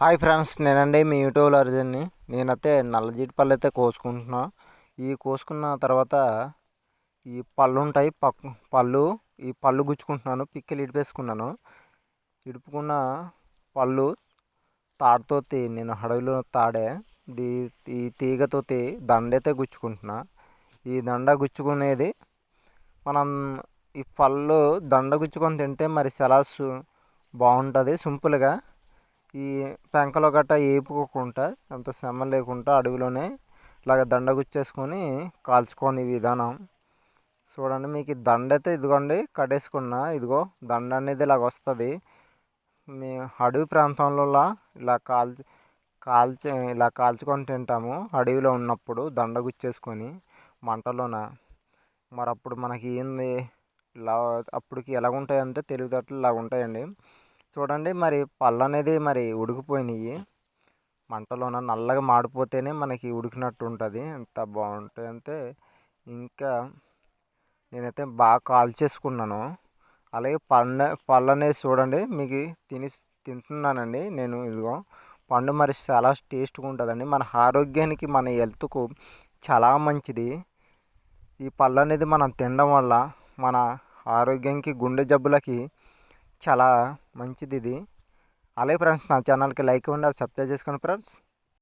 Hi friends, నేనండి మీ YouTube అర్జున్ని. నేనైతే నల్ల జీడి పళ్ళు అయితే కోసుకుంటున్నా. ఈ కోసుకున్న తర్వాత ఈ పళ్ళు ఉంటాయి, ఈ పళ్ళు గుచ్చుకుంటున్నాను. పిక్కలు ఇడిపేసుకున్నాను. ఇడుపుకున్న పళ్ళు తాడుతోటి, నేను అడవిలో తాడే ఈ తీగతోటి దండ అయితే గుచ్చుకుంటున్నా. ఈ దండ గుచ్చుకునేది మనం ఈ పళ్ళు దండ గుచ్చుకొని తింటే మరి చాలా బాగుంటుంది. సింపుల్గా ఈ పెంకలో గట్ట ఏపుకోకుండా, అంత శ్రమ లేకుండా అడవిలోనే ఇలాగ దండ గుచ్చేసుకొని కాల్చుకొని విధానం చూడండి. మీకు ఈ దండ అయితే ఇదిగోండి కట్టేసుకున్నా. ఇదిగో దండ అనేది ఇలాగ వస్తుంది. మీ అడవి ప్రాంతంలో ఇలా ఇలా కాల్చుకొని తింటాము అడవిలో ఉన్నప్పుడు, దండ గుచ్చేసుకొని మంటలోన. మరి అప్పుడు మనకి ఏంది ఇలా అప్పటికి ఎలాగుంటాయంటే తెలివితేటలు ఇలా ఉంటాయండి. చూడండి, మరి పళ్ళు అనేది మరి ఉడికిపోయినాయి. మంటలోన నల్లగా మాడిపోతేనే మనకి ఉడికినట్టు ఉంటుంది. ఎంత బాగుంటాయి అంటే, ఇంకా నేనైతే బాగా కాల్చేసుకున్నాను. అలాగే పళ్ళు అనేది చూడండి, మీకు తింటున్నానండి నేను. ఇదిగో పండు మరి చాలా టేస్ట్గా ఉంటుందండి. మన ఆరోగ్యానికి, మన హెల్త్కు చాలా మంచిది. ఈ పళ్ళు అనేది మనం తినడం వల్ల మన ఆరోగ్యానికి, గుండె జబ్బులకి చాలా మంచిది ఇది. అలాగే ఫ్రెండ్స్, నా ఛానల్కి లైక్ ఇవ్వండి, సబ్స్క్రైబ్ చేసుకోండి ఫ్రెండ్స్.